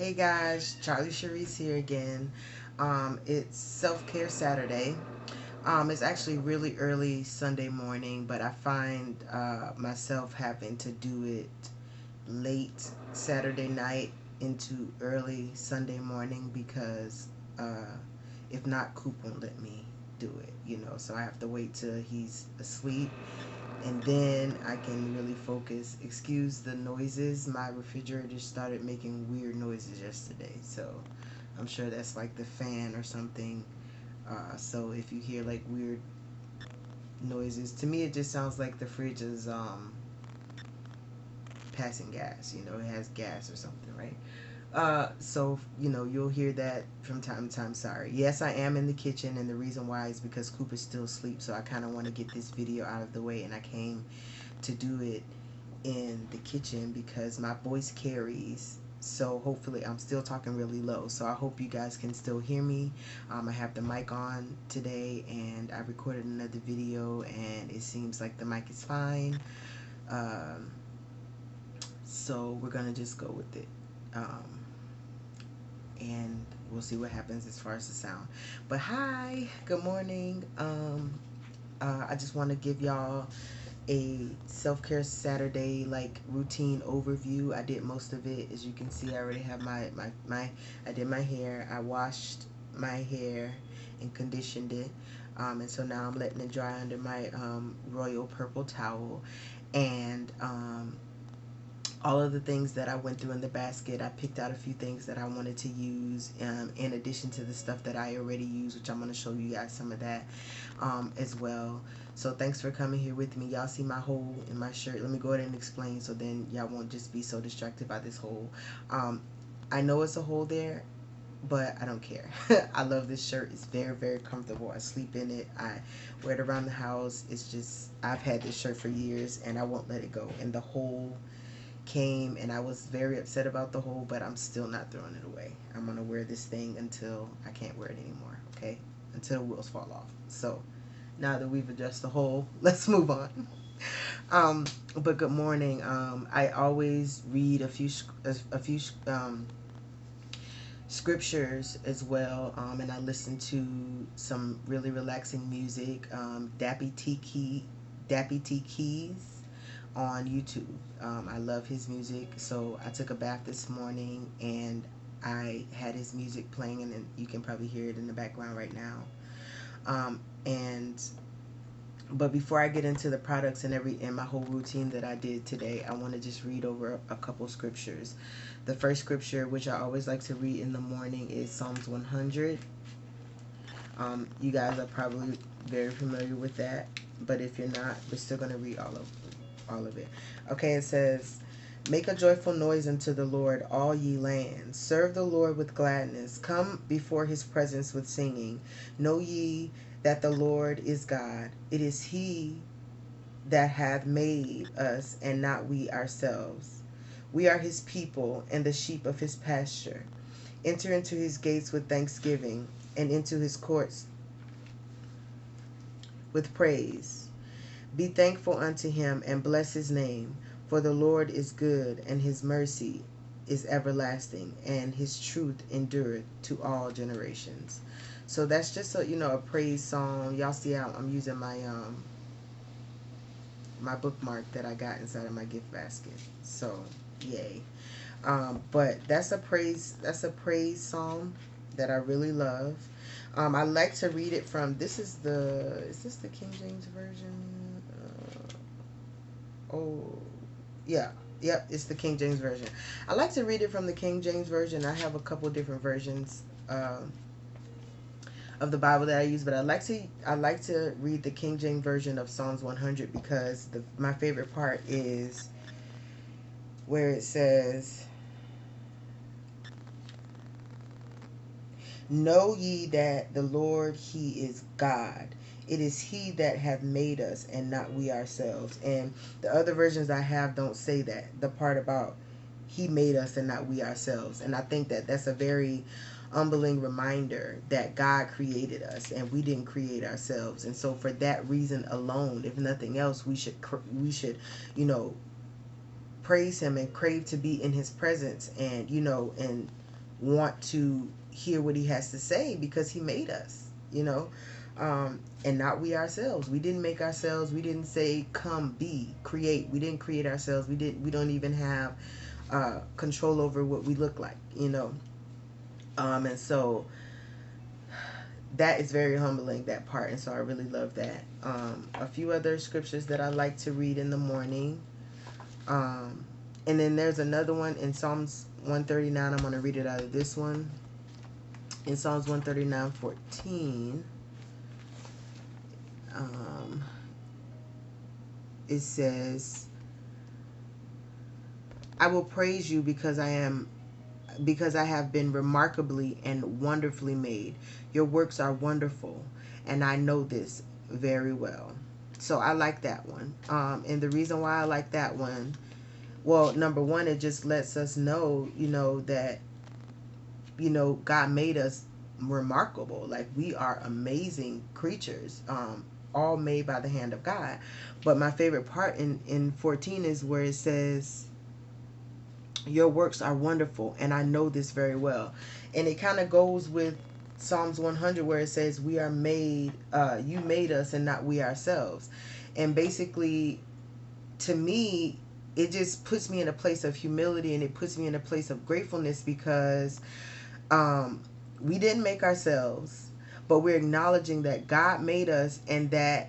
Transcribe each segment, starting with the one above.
Hey guys, Chareese here again. It's self-care Saturday. It's actually really early Sunday morning, but I find myself having to do it late Saturday night into early Sunday morning because if not, Coop won't let me do it. So I have to wait till he's asleep and then I can really focus. Excuse the noises. My refrigerator started making weird noises yesterday, so I'm sure that's like the fan or something. So if you hear like weird noises, to me it just sounds like the fridge is passing gas. It has gas or something, right? So you'll hear that from time to time. Sorry. Yes, I am in the kitchen, and the reason why is because Cooper's still asleep. So I kind of want to get this video out of the way, and I came to do it in the kitchen because my voice carries. So hopefully I'm still talking really low. So I hope you guys can still hear me. I have the mic on today, and I recorded another video, and it seems like the mic is fine. Um, so we're gonna just go with it. And we'll see what happens as far as the sound. But hi, good morning. I just want to give y'all a self-care Saturday like routine overview. I did most of it. As you can see, I already have I did my hair. I washed my hair and conditioned it. And so now I'm letting it dry under my royal purple towel. And all of the things that I went through in the basket, I picked out a few things that I wanted to use in addition to the stuff that I already use, which I'm going to show you guys some of that as well. So thanks for coming here with me. Y'all see my hole in my shirt. Let me go ahead and explain so then y'all won't just be so distracted by this hole. I know it's a hole there, but I don't care. I love this shirt. It's very, very comfortable. I sleep in it. I wear it around the house. It's just, I've had this shirt for years and I won't let it go. And the hole came and I was very upset about the hole, but I'm still not throwing it away. I'm gonna wear this thing until I can't wear it anymore, okay? Until the wheels fall off. So now that we've addressed the hole, let's move on. But good morning. I always read a few scriptures as well, and I listen to some really relaxing music. Dappy T Keys on YouTube. I love his music, so I took a bath this morning and I had his music playing, and you can probably hear it in the background right now. And but before I get into the products and my whole routine that I did today, I want to just read over a couple scriptures. The first scripture, which I always like to read in the morning, is Psalms 100. You guys are probably very familiar with that, but if you're not, we're still going to read all of it. Okay, it says, "Make a joyful noise unto the Lord, all ye lands. Serve the Lord with gladness. Come before his presence with singing. Know ye that the Lord is God. It is he that hath made us, and not we ourselves. We are his people, and the sheep of his pasture. Enter into his gates with thanksgiving, and into his courts with praise. Be thankful unto him, and bless his name. For the Lord is good, and his mercy is everlasting, and his truth endureth to all generations." So that's just a praise song. Y'all see how I'm using my bookmark that I got inside of my gift basket. So yay. But that's a praise song that I really love. I like to read it from, is this the King James Version? Oh, yeah. Yep, it's the King James Version. I like to read it from the King James Version. I have a couple different versions of the Bible that I use, but I like to read the King James Version of Psalms 100 because my favorite part is where it says, "Know ye that the Lord he is God. It is he that hath made us, and not we ourselves." And the other versions I have don't say that. The part about he made us and not we ourselves. And I think that that's a very humbling reminder that God created us and we didn't create ourselves. And so for that reason alone, if nothing else, we should, praise him and crave to be in his presence, and want to hear what he has to say because he made us, you know. And not we ourselves. We didn't make ourselves. We didn't say come be create. We didn't create ourselves. We don't even have control over what we look like, you know. And so that is very humbling, that part, and so I really love that. A few other scriptures that I like to read in the morning, and then there's another one in Psalms 139. I'm going to read it out of this one. In Psalms 139:14, it says, I will praise you because I have been remarkably and wonderfully made. Your works are wonderful, and I know this very well. So I like that one. And the reason why I like that one, well, number one, it just lets us know, you know, that, you know, God made us remarkable. Like, we are amazing creatures, all made by the hand of God. But my favorite part in 14 is where it says, your works are wonderful, and I know this very well. And it kind of goes with Psalms 100 where it says, we are made, you made us and not we ourselves. And basically, to me, it just puts me in a place of humility, and it puts me in a place of gratefulness because we didn't make ourselves, but we're acknowledging that God made us and that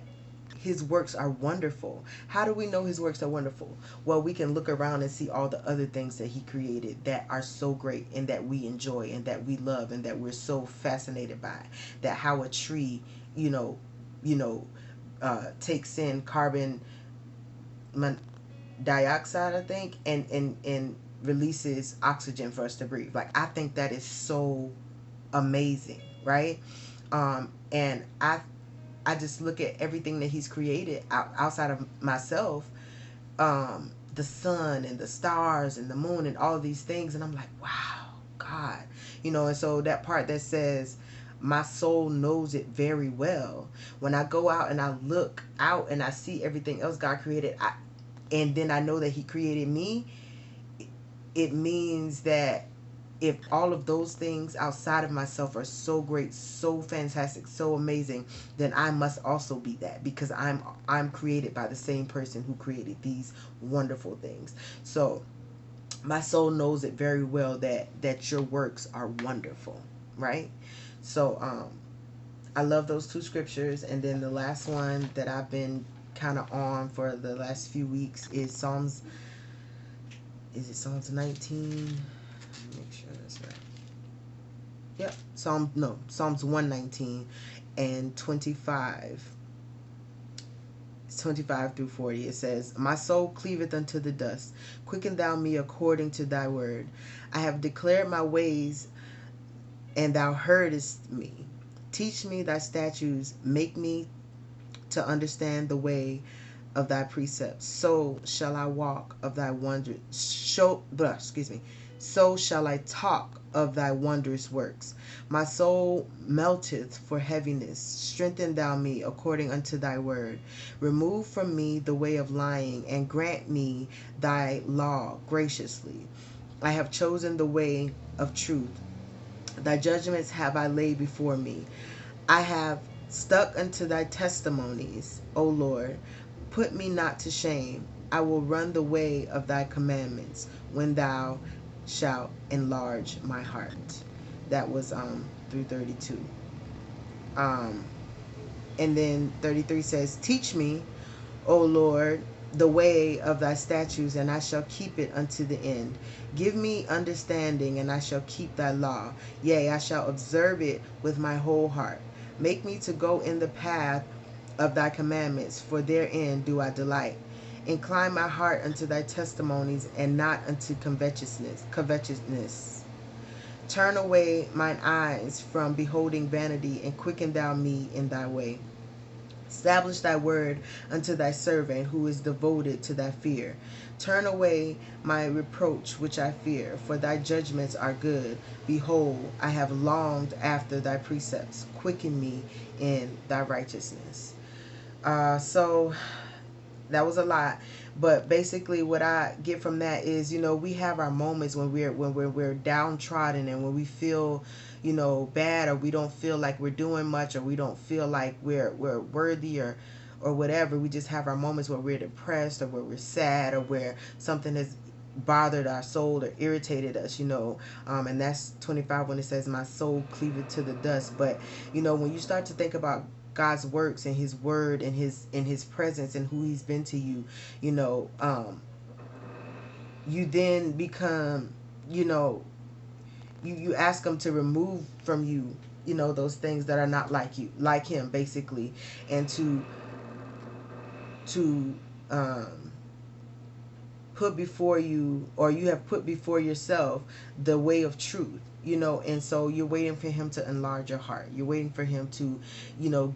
his works are wonderful. How do we know his works are wonderful? Well, we can look around and see all the other things that he created that are so great and that we enjoy and that we love and that we're so fascinated by. That how a tree, takes in carbon dioxide, I think, and releases oxygen for us to breathe. Like, I think that is so amazing, right? And I just look at everything that he's created outside of myself, the sun and the stars and the moon and all of these things, and I'm like, wow, God, and so that part that says, my soul knows it very well. When I go out and I look out and I see everything else God created, and then I know that he created me, it means that if all of those things outside of myself are so great, so fantastic, so amazing, then I must also be that, because I'm created by the same person who created these wonderful things. So my soul knows it very well that your works are wonderful, right? So I love those two scriptures. And then the last one that I've been kind of on for the last few weeks is Psalms 19? Make sure that's right. Yep. Psalms 119 and 25. It's 25 through 40. It says, my soul cleaveth unto the dust. Quicken thou me according to thy word. I have declared my ways, and thou heardest me. Teach me thy statutes. Make me to understand the way of thy precepts. So shall I walk of thy wonders. So shall I talk of thy wondrous works. My soul melteth for heaviness. Strengthen thou me according unto thy word. Remove from me the way of lying, and grant me thy law graciously. I have chosen the way of truth. Thy judgments have I laid before me. I have stuck unto thy testimonies, O Lord. Put me not to shame. I will run the way of thy commandments when thou shalt enlarge my heart. That was through 32. And then 33 says, teach me, O Lord, the way of thy statutes, and I shall keep it unto the end. Give me understanding, and I shall keep thy law. Yea, I shall observe it with my whole heart. Make me to go in the path of thy commandments, for therein do I delight. Incline my heart unto thy testimonies, and not unto covetousness. Turn away mine eyes from beholding vanity, and quicken thou me in thy way. Establish thy word unto thy servant, who is devoted to thy fear. Turn away my reproach which I fear, for thy judgments are good. Behold, I have longed after thy precepts. Quicken me in thy righteousness. So that was a lot. But basically what I get from that is, we have our moments when we're downtrodden, and when we feel, bad, or we don't feel like we're doing much, or we don't feel like we're worthy, or whatever. We just have our moments where we're depressed, or where we're sad, or where something has bothered our soul or irritated us, and that's 25 when it says my soul cleaved to the dust. But when you start to think about God's works and his word and his presence and who he's been to you, you then become, you ask him to remove from you, those things that are not like you, like him, basically, and to put before you, or you have put before yourself, the way of truth, and so you're waiting for him to enlarge your heart. You're waiting for him to,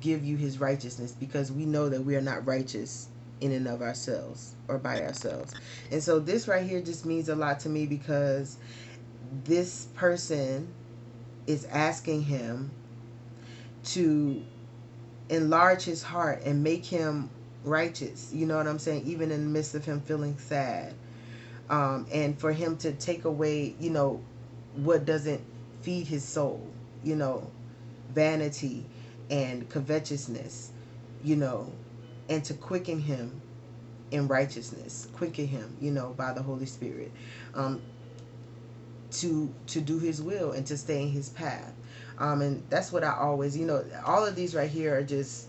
give you his righteousness, because we know that we are not righteous in and of ourselves or by ourselves. And so this right here just means a lot to me, because this person is asking him to enlarge his heart and make him righteous. You know what I'm saying? Even in the midst of him feeling sad. And for him to take away, what doesn't feed his soul, vanity and covetousness, and to quicken him in righteousness, quicken him, by the Holy Spirit, to do his will and to stay in his path. And that's what I always, all of these right here are just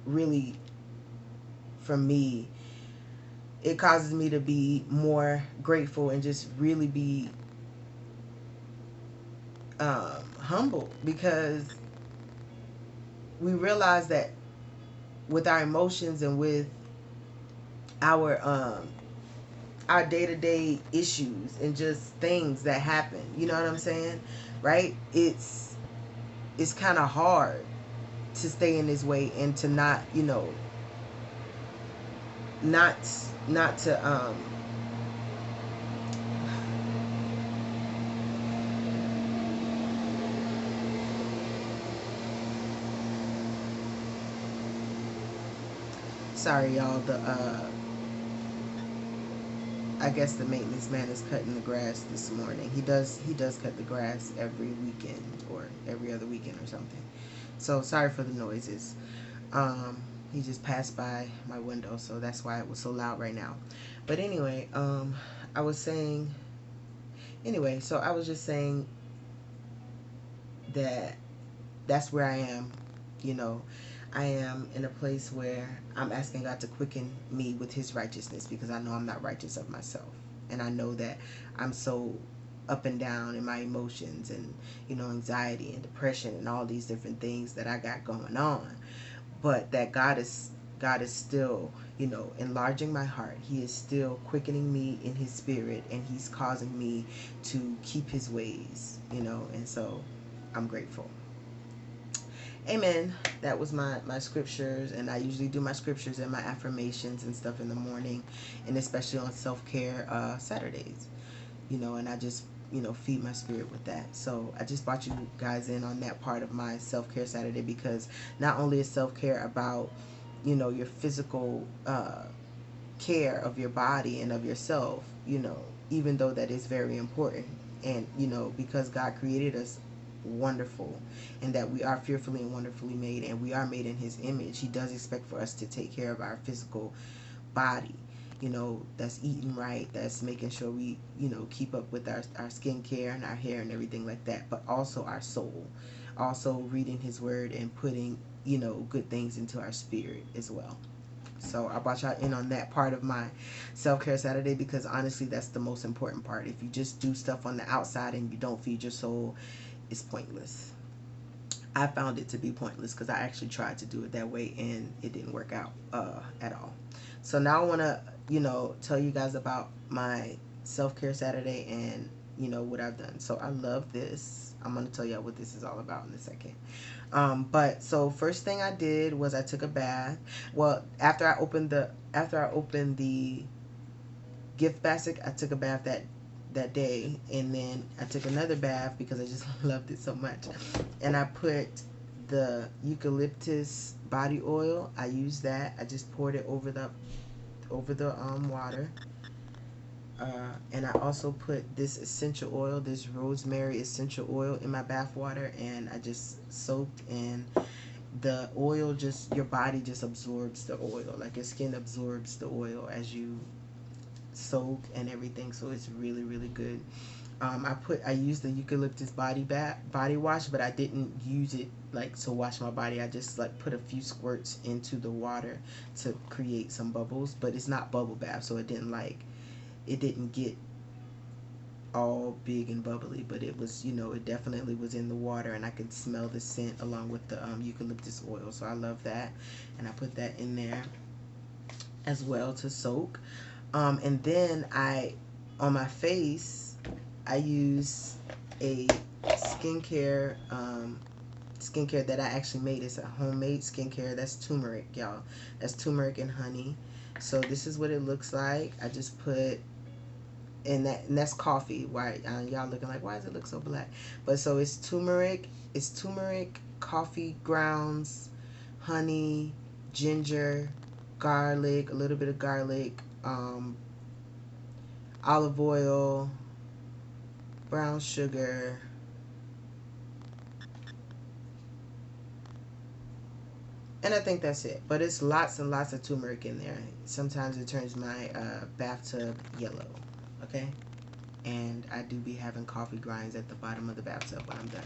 really, for me, it causes me to be more grateful and just really be humble, because we realize that with our emotions and with our day-to-day issues and just things that happen, you know what I'm saying, right? It's kind of hard to stay in this way and to not, not to sorry y'all, I guess the maintenance man is cutting the grass this morning. He does cut the grass every weekend or every other weekend or something. So sorry for the noises. He just passed by my window, so that's why it was so loud right now. But anyway, I was saying, so I was just saying that that's where I am, I am in a place where I'm asking God to quicken me with his righteousness, because I know I'm not righteous of myself. And I know that I'm so up and down in my emotions and, anxiety and depression and all these different things that I got going on. But that God is still, enlarging my heart. He is still quickening me in his spirit, and he's causing me to keep his ways, and so I'm grateful. Amen. That was my scriptures, and I usually do my scriptures and my affirmations and stuff in the morning, and especially on self-care Saturdays, and I just, feed my spirit with that. So I just brought you guys in on that part of my self-care Saturday, because not only is self-care about, your physical care of your body and of yourself, even though that is very important, and, because God created us wonderful, and that we are fearfully and wonderfully made, and we are made in his image. He does expect for us to take care of our physical body, that's eating right, that's making sure we, keep up with our skincare and our hair and everything like that, but also our soul, also reading his word and putting, good things into our spirit as well. So I brought y'all in on that part of my self-care Saturday, because honestly, that's the most important part. If you just do stuff on the outside and you don't feed your soul, it's pointless. I found it to be pointless, because I actually tried to do it that way and it didn't work out at all. So now I want to, tell you guys about my self-care Saturday and, what I've done. So I love this. I'm going to tell y'all what this is all about in a second. But so first thing I did was I took a bath. Well, after I opened the gift basket, I took a bath that day, and then I took another bath because I just loved it so much, and I put the eucalyptus body oil. I use that. I just poured it over the water. And I also put this essential oil, this rosemary essential oil, in my bath water, and I just soaked in the oil. Just your body just absorbs the oil, like your skin absorbs the oil as you soak and everything. So it's really, really good. I used the eucalyptus body wash, but I didn't use it like to wash my body. I just like put a few squirts into the water to create some bubbles, but it's not bubble bath, so it didn't get all big and bubbly, but it was, it definitely was in the water, and I could smell the scent along with the eucalyptus oil. So I love that, and I put that in there as well to soak. And then on my face, I use a skincare skincare that I actually made. It's a homemade skincare. That's turmeric, y'all. That's turmeric and honey. So this is what it looks like. I just put, and that's coffee. Why y'all looking like, why does it look so black? But so it's turmeric, coffee grounds, honey, ginger, garlic, a little bit of garlic, olive oil, brown sugar, and I think that's it. But it's lots and lots of turmeric in there. Sometimes it turns my bathtub yellow. Okay? And I do be having coffee grinds at the bottom of the bathtub when I'm done.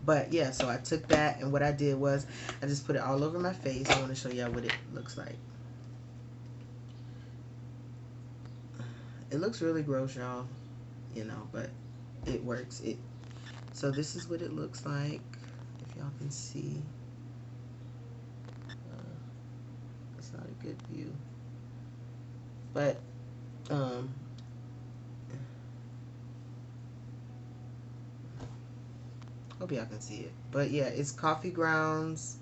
But yeah, so I took that, and what I did was I just put it all over my face. I want to show y'all what it looks like. It looks really gross, y'all, but it works. So this is what it looks like, if y'all can see. It's not a good view, but hope y'all can see it. But yeah, it's coffee grounds,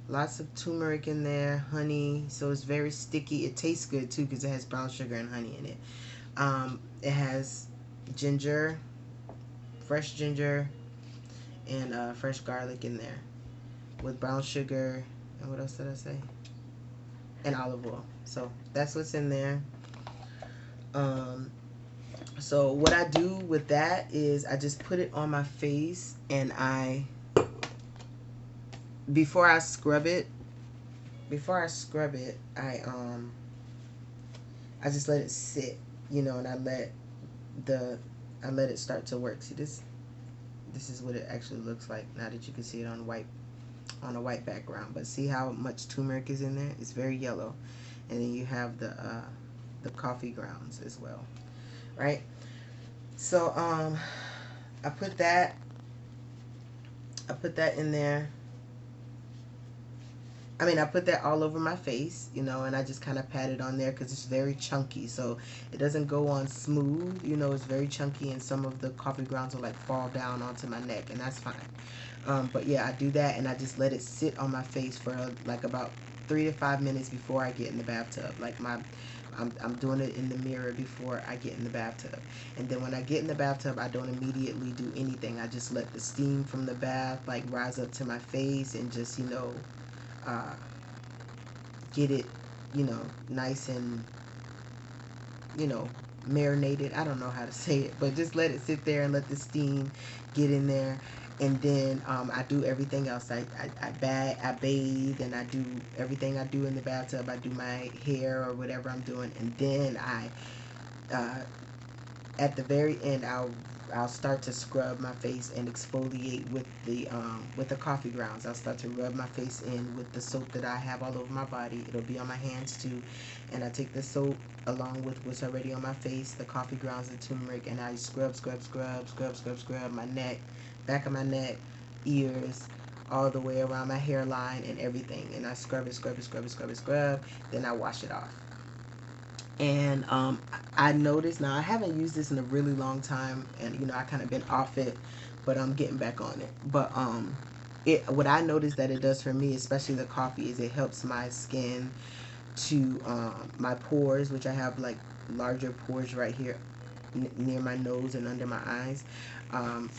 lots of turmeric in there, honey, so it's very sticky. It tastes good too because it has brown sugar and honey in it. It has ginger, fresh ginger, and fresh garlic in there with brown sugar, and what else did I say? And olive oil. So that's what's in there. So what I do with that is I just put it on my face, and before I scrub it, I just let it sit, and I let it start to work. See this is what it actually looks like now that you can see it on a white background. But see how much turmeric is in there? It's very yellow. And then you have the coffee grounds as well, right? So I put that in there. I put that all over my face, and I just kind of pat it on there because it's very chunky, so it doesn't go on smooth. It's very chunky, and some of the coffee grounds will like fall down onto my neck, and that's fine. But yeah, I do that, and I just let it sit on my face for like about 3 to 5 minutes before I get in the bathtub. Like I'm doing it in the mirror before I get in the bathtub. And then when I get in the bathtub, I don't immediately do anything. I just let the steam from the bath like rise up to my face, and just get it nice and marinated. I don't know how to say it, but just let it sit there and let the steam get in there. And then I do everything else. I bathe, and I do everything I do in the bathtub. I do my hair or whatever I'm doing, and then at the very end, I'll start to scrub my face and exfoliate with the coffee grounds. I'll start to rub my face in with the soap that I have all over my body. It'll be on my hands too, and I take the soap along with what's already on my face, the coffee grounds, the turmeric, and I scrub my neck, back of my neck, ears, all the way around my hairline and everything, and I scrub it. Then I wash it off. And I noticed, now I haven't used this in a really long time, and I kind of been off it, but I'm getting back on it. But what I noticed that it does for me, especially the coffee, is it helps my skin to my pores, which I have like larger pores right here, near my nose and under my eyes,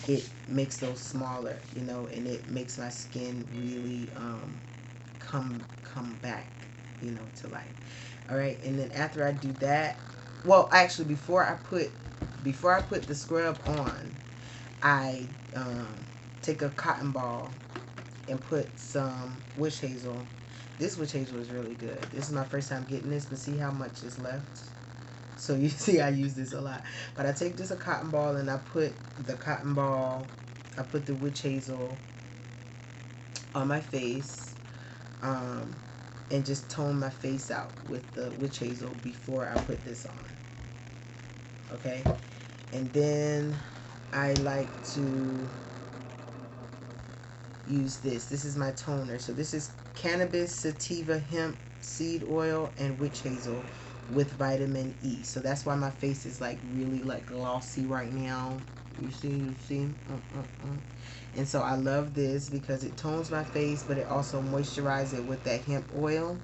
it makes those smaller, you know, and it makes my skin really come back, you know, to life. All right, and then after I do that, well, actually, before I put the scrub on, I take a cotton ball and put some witch hazel. This witch hazel is really good. This is my first time getting this, but see how much is left? So you see I use this a lot. But I take just a cotton ball and I put the witch hazel on my face, and just tone my face out with the witch hazel before I put this on. Okay? And then I like to use this. This is my toner. So this is cannabis, sativa, hemp, seed oil, and witch hazel with vitamin E. So that's why my face is like really like glossy right now. You see? And so I love this because it tones my face, but it also moisturizes it with that hemp oil,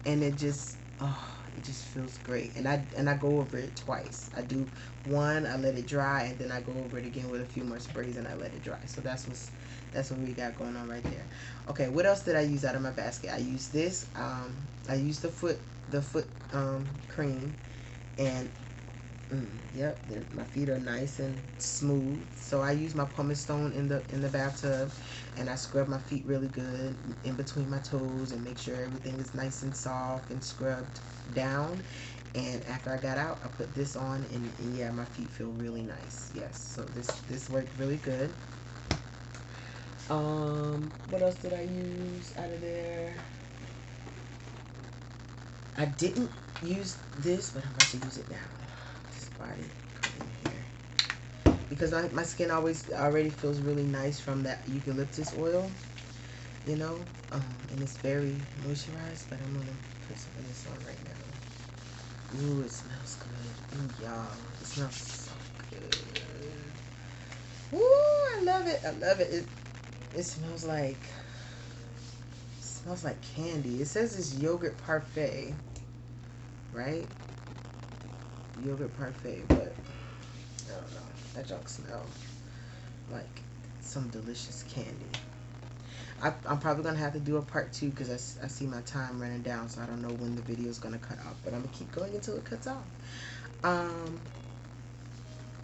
and it just feels great. And I go over it twice. I do one, I let it dry, and then I go over it again with a few more sprays and I let it dry. So that's what we got going on right there. Okay, what else did I use out of my basket? I used this. I used the foot cream, and yep, my feet are nice and smooth. So I use my pumice stone in the bathtub, and I scrub my feet really good in between my toes and make sure everything is nice and soft and scrubbed down. And after I got out, I put this on, and yeah, my feet feel really nice. Yes, so this worked really good. What else did I use out of there? I didn't use this, but I'm about to use it now. This body cream here, because my skin already feels really nice from that eucalyptus oil, you know, and it's very moisturized. But I'm gonna put some of this on right now. Ooh, it smells good. Ooh, y'all, it smells so good. Ooh, I love it. I love it. It smells like candy. It says it's yogurt parfait, right? Yogurt parfait, but I don't know. That junk smells like some delicious candy. I'm probably gonna have to do a part 2 because I see my time running down, so I don't know when the video is gonna cut off. But I'm gonna keep going until it cuts off.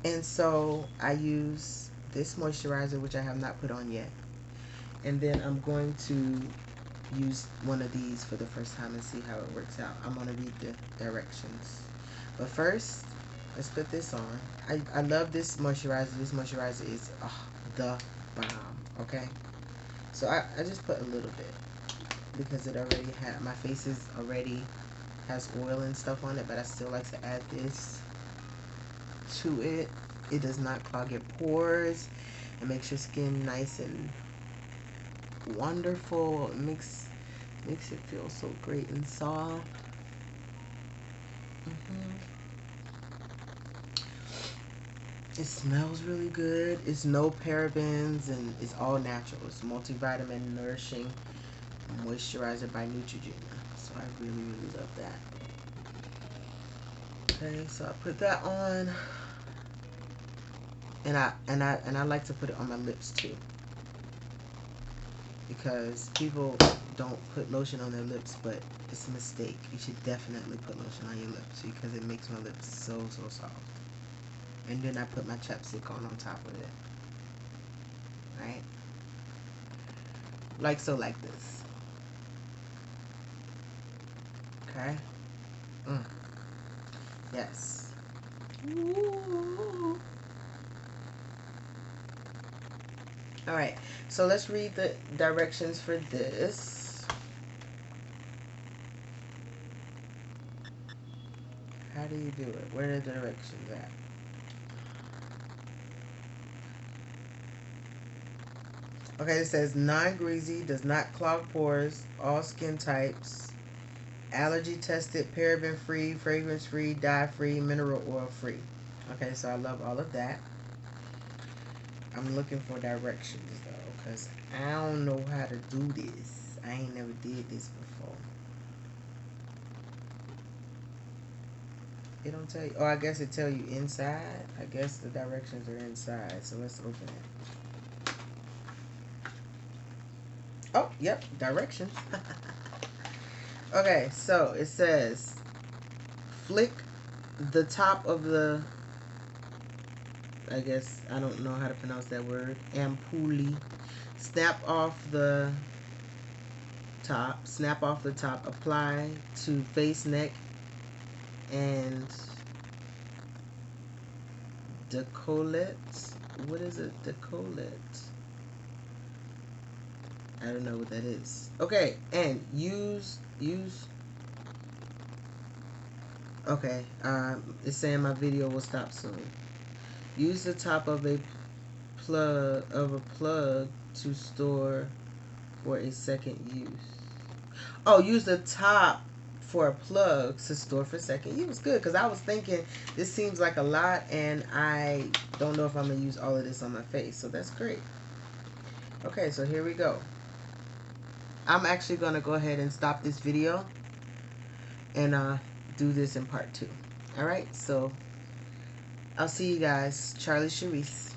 And so I use this moisturizer, which I have not put on yet, and then I'm going to use one of these for the first time and see how it works out. I'm gonna read the directions, but first let's put this on. I love this moisturizer. This moisturizer is the bomb. Okay, so I just put a little bit because it already had, my face is already has oil and stuff on it, but I still like to add this to it. It does not clog your pores. It makes your skin nice and wonderful. It makes it feel so great and soft. It smells really good. It's no parabens and it's all natural. It's multivitamin, nourishing moisturizer by Neutrogena. So I really, really love that. Okay, so I put that on, and I like to put it on my lips too, because people don't put lotion on their lips, but it's a mistake. You should definitely put lotion on your lips because it makes my lips so soft. And then I put my chapstick on top of it, right? Like so, like this. Okay. Yes. Ooh. All right. So let's read the directions for this. How do you do it? Where are the directions at? Okay, it says non-greasy, does not clog pores, all skin types, allergy tested, paraben free, fragrance free, dye free, mineral oil free. Okay, so I love all of that. I'm looking for directions though, because I don't know how to do this. I ain't never did this before. It don't tell you. Oh, I guess it tell you inside. I guess the directions are inside. So let's open it. Oh, yep, directions. Okay, so it says flick the top of the, I guess I don't know how to pronounce that word, ampoule. Snap off the top. Snap off the top. Apply to face, neck, and decollet. What is it? Decollet. I don't know what that is. Okay, and use. Okay, it's saying my video will stop soon. Use the top of a plug to store for a second use. Oh, use the top for a plug to store for second use. Good, because I was thinking this seems like a lot, and I don't know if I'm gonna use all of this on my face. So that's great. Okay, so here we go. I'm actually gonna go ahead and stop this video and do this in part 2. All right, so I'll see you guys. Charlie Chareese.